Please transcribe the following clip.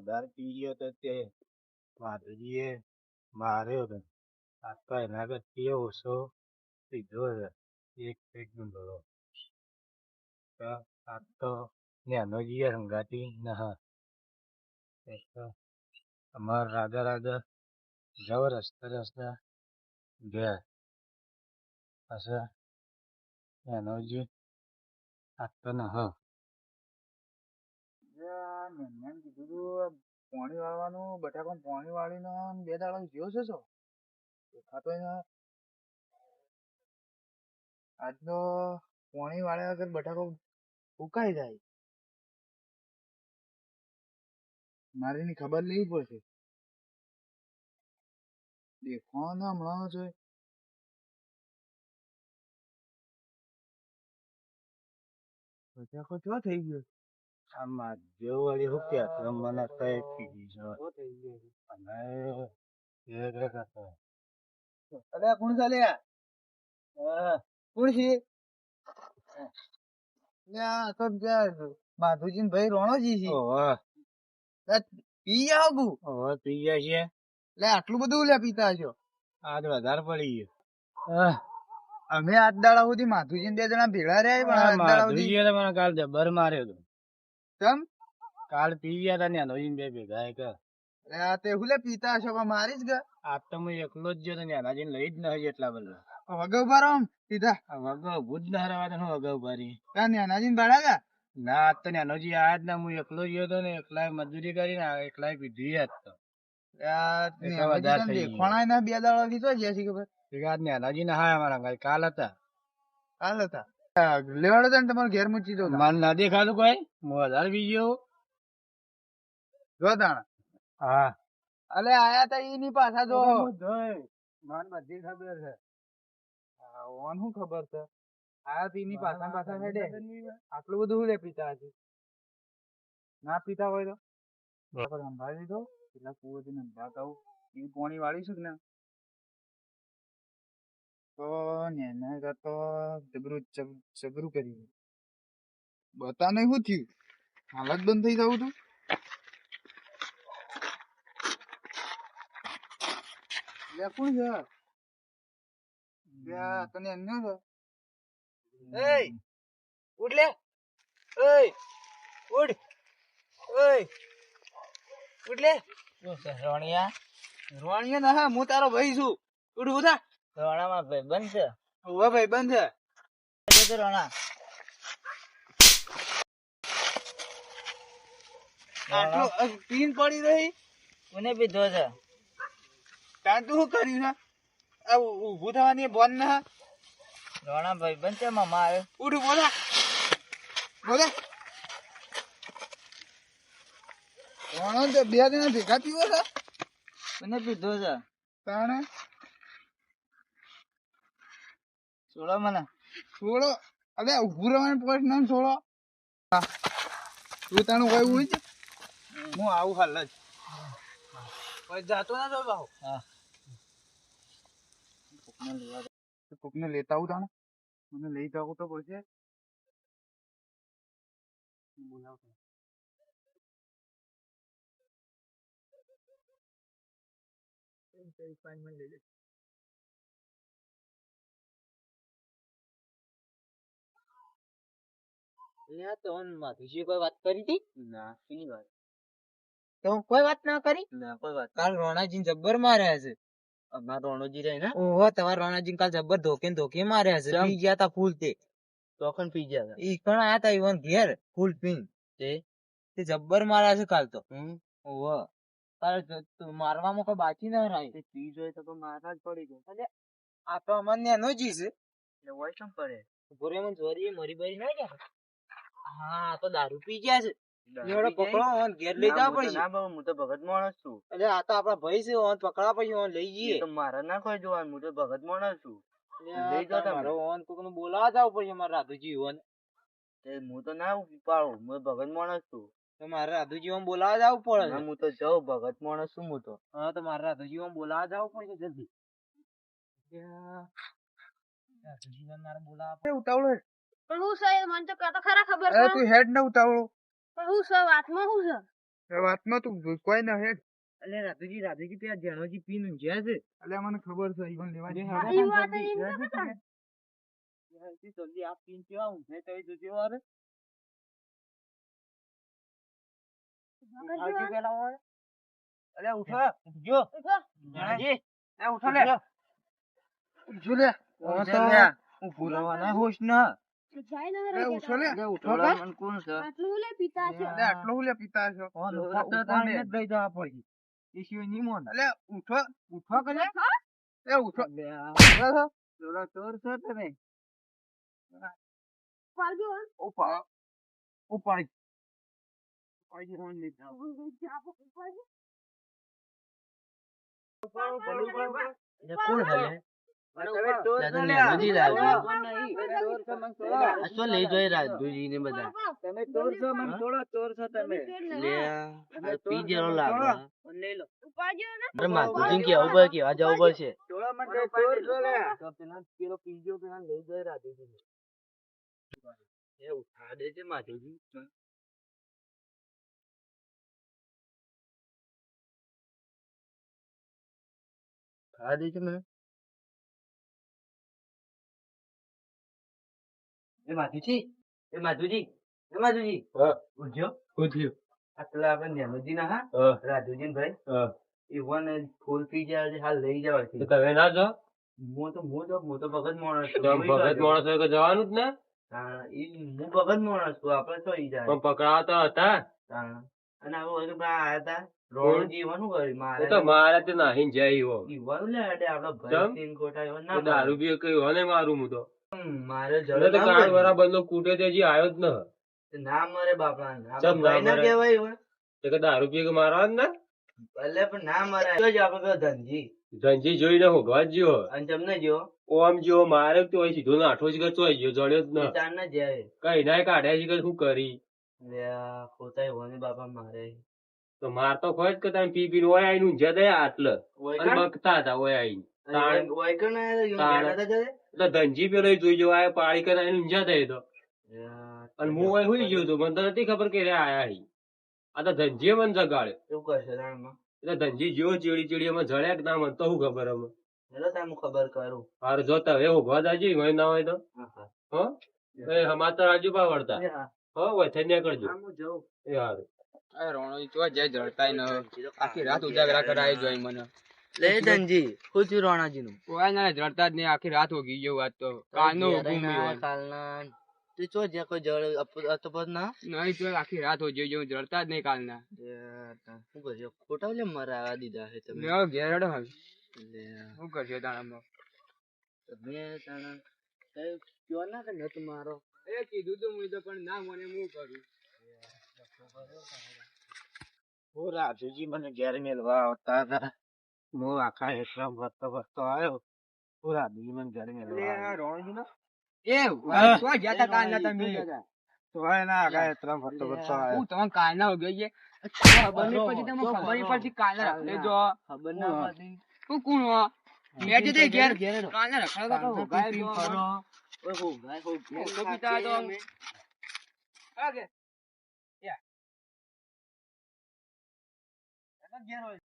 વધારે પી ગયો તો તે માધુજીએ માર્યો હતો. આ તો એના કરતી ઓછો પીધો છે. એક પેટનું ભરો આ તો નેનો જીએ સંગાતી ના અમાર રાધા રાધા જવ રસ્તે રસ્તે ગયા હશે નેનો જી આ તો ના કીધું પાણી વાળવાનું બટાકા પાણી વાળીને 2 દાડા જેવો છે છો દેખાતો આજનો પાણી વાળ્યા વગર બટાકો ઉકાઈ જાય. મારે એની ખબર લેવી પડશે. દેખવાનો હમણાં છે બટાકો ચો થઈ ગયો. આમાં જેવું વાળી રૂપિયા તો મને કઈ પીધી છે અને અરે કોણ ચાલે કોણ છે માધુજી ભાઈ રોણોજી છે. પી જાવ પી જાય છે એટલે આટલું બધું લે પીતા છો. આજ વધારે પડી ગયો. અમે 8 દાડા સુધી માધુજી 2 જણા ભેળા રહ્યા પણ માધુજી મને કાલ જબર માર્યો હતો. કેમ કાલ પી ગયા તા નેનોજી 2 ભેગા એક અરે તે હું લે પીતા હશો પણ મારી જ ગયા. આ તો હું એકલો જ ગયો તો નેનાજી લઈ જ નહીં એટલા બધા વગર ઉભા રહો સીધા વગર ભૂત ના રહેવા તો વગર ઉભા રહી નેનાજી ભાડા ગયા ના આજ તો નેનોજી આજ ને હું એકલો જ ગયો તો ને એકલા મજૂરી કરીને એકલા પીધી આજ તો દેખવાના ના 2 દાડા થી તો જ્યાં છે ખબર નેનાજી ના હા અમારા કાલ હતા લેવાડો તો ને તમારે ઘેર મૂકી દો મને ના દેખાતું કોઈ હું વધારે પી ગયો જો તાણા હા અલે આયા તા ઈ ની પાછા જો મને બધી ખબર છે. ઓન શું ખબર છે આયા તી ની પાછા પાછા હેડે આટલું બધું શું લે પીતા હશે ના પીતા હોય તો સંભાળી લીધો પેલા કુવરથી સંભાળતા આવું એ પાણી વાળીશું ને તો નેના તો જબરું કર્યું બતા નહીં શું થયું હાલત બંધ થઈ જવું તું કોણ છે તને એમને છે ઉઠ લે ઉઠ ઉઠ લે રોણિયા રોણિયા ના હા હું તારો ભાઈ છું ઉઠ ઉઠા રોણામાં ભાઈ બંધ છે ઓવા ભાઈ બંધ છે રોણા આટલું પીન પડી રહી મને પીધો છે તાર તું શું કર્યું છે આ ઊભું થવાની બોન ના રોણા ભાઈ બંધ છે મામા આવે ઉઠ બોલા બોલે રોણા તો 2 જણા ભેગા પીવો છે મને પીધો છે તાણે છોડો મને છોડો અરે ઊભું રહેવાનું પ્રશ્ન ના છોડો તું તારું કોઈ હોય છે હું આવું હાલ જ કોઈ જાતો ના જો બાહુ હા કોકને લેતા આવું તાણે મને લઈ જાવ તો પછી બોલાવતો માધુજી કોઈ વાત કરી હતી ના શી વાત તો કોઈ વાત ના કરી ના કોઈ વાત કાલ રોણાજી જબ્બર માર્યા છે અમાર રોણોજી રહે ને ઓહો તમાર રોણાજી કાલ જબ્બર ધોકે માર્યા છે પી ગયા તા ફૂલ તે તોખન પી ગયા તા ઈ કણ આયા તા ઈવન ઘેર ફૂલ પીન તે જબ્બર માર્યા છે કાલ તો ઓહો કાલ મારવામાં કોઈ બાકી ના રહી તે પી જોય તો મારવા જ પડી ગયો એટલે આ તો અમને એનો જી છે એટલે હોય કેમ પડે ગોરે મને જોરી મરી બરી ના ગયા હા તો દારૂ પી ગયા છે લેવડો પકડો ઘેર લઈ જાવ પડશે ના બાબુ હું તો ભગત માણસ છું એટલે આ તો આપડા ભાઈ છે ઓન પકડા પછી ઓન લઈ જઈએ તો મારા ના કોઈ જોવાનું હું તો ભગત માણસ છું લઈ જાવ મારો ઓન કોકને બોલાવા જાવ પડશે મારા રાધુજી ઓન તે હું તો ના પાડું હું ભગત માણસ છું તો મારા રાધુજી ઓન બોલાવા જાવ પડે હું તો જાઉં ભગત માણસ છું હું તો હા તો મારા રાધુજી ઓન બોલાવા જાવ પડશે જલ્દી રાધુજી ઓન મારે બોલાવા ઉતાવળો પણ હું છે મને તો ખરા ખબર તું હેડ ન ઉતાવળો પણ હું છે વાતમાં હું છે વાતમાં તું કોઈ ના હે. અલે રાધુજી પેલા જણોજી પીન ઊંઘ્યા છે. એટલે મને ખબર છે ઈવન લેવા જલ્દી આ પીન કેવા ઊંઘે તો જોજો વાર આવજી પેલા હોય. અલે ઉઠો જો જણાજી એ ઉઠો લે ઉઠો લે ઉભું રહેવાના હોશ ના ઉઠો લે ઉઠો મન કોણ છે આટલું હું લે પીતા છો દઈ જવા પડી એ સિવાય નહીં મોન એટલે ઉઠો કરે એ ઉઠો થોડા ચોર છો તમે ઉપાડ કોણ હલે લઈ જોઈ રાજુજી ને બધા તમે ચોર છો મને થોડો ચોર છો તમે પી જેલો લાગે માધુજી કે આવું કે આ જવું પડશે પેલો પીજો પેલા લઈ જાય રાજુજી એ ઉઠા દે છે માધુજી ખા દે છે મને માધુજી ઉઠજો આટલા આપણે નેમજી ના હા રાજુજી ભાઈ ઈવન ફૂલ પી જાય હાલ લઈ જવા છે તમે ના જો હું તો ભગત માણસ છું ભગત માણસ હોય જવાનું જ ને હું ભગત માણસ છું આપડે તો ઈ જાય પણ પકડાતા હતા અને હવે આયા હતા રોણજી વાનું કરી મારે તો મારે તો નાહી જાય ઈવાનું લે એટલે આપડે ભાઈ તીન કોટા ઈવન ના દારૂ પીએ કઈ હોને મારું હું તો મારે જડે તો કાળ બરાબર નો કૂટે તે જી આયો જ ન ના મરે બાપા ભાઈ ના કહેવાય હોય તો કે દારૂ પીએ કે મારવા જ ને ભલે પણ ના મરે જ આપડે ધનજી જોઈને હું ઘર જ્યો અને તમને જો ઓમ જો મારે તો સીધો નાઠો જ ગયો ગયો જણ્યો જ ન ચાર ના જાય કઈ ના કાઢ્યા છે શું કરી ખોતાય હોને બાપા મારે તો માર તો ખોજ કે તમે પી પીને ઓય આઈને ઊંઝા દે આટલે અને બકતા હતા ઓય આઈને એટલે ધનજી પેલો જોઈ જો આ પાડી કરે ઊંઝા દે તો અને હું ઓય હુઈ ગયો તો મને તો નથી ખબર કે આયા આ તો ધનજીએ મને જગાડ્યો એવું કરશે એટલે ધનજી જેવો ચીડી અમે જડ્યા કે ના મને તો શું ખબર અમે ખબર કરું હાર જોતા એવું ભદ આજી હોય ના હોય તો સમાચાર આજુ પા વળતા હોય થઈ નીકળજો એ હારું રોણો તો જાય જડતાય ન આખી રાત ઉજાગરા કરાય જોઈ મને લે ધનજી શું થયું રોણાજી નું કોઈ ના જડતા જ નહીં આખી રાત હોગી ગયો વાત તો કાનો કાલના તું ચો જે કોઈ જળ અતપત ના નહીં તો આખી રાત હો ગયો જડતા જ નહીં કાલના શું કરજો ખોટા લે મરાવા દીધા છે તમે ઘેર હેડો હવે શું કરશો તાણામાં તમે તાણા કયો ના કે નત મારો એ કીધું તું હું તો પણ ના મને હું કરું હું રાજુજી મને ઘેર મેળવા આવતા હતા હું આખા હેઠળ ભરતો આવ્યો હું રાજુજી મને ઘેર મેળવા રોણજી નો એ શું જતા કાલના તમે તો ના આખા હેઠળ ભરતો આવ્યો હું તમે કાલના હો ગઈ ખબર નહીં પછી તમને ખબર નહીં પડતી કાલના રાખે જો ખબર ના પડી તું કોણ હો મેજે તે ઘેર કાલના રખડો તો ગાય પી ફરો ઓય હો ગાય હો તો પિતા તો ઓકે યા ઘેર હોય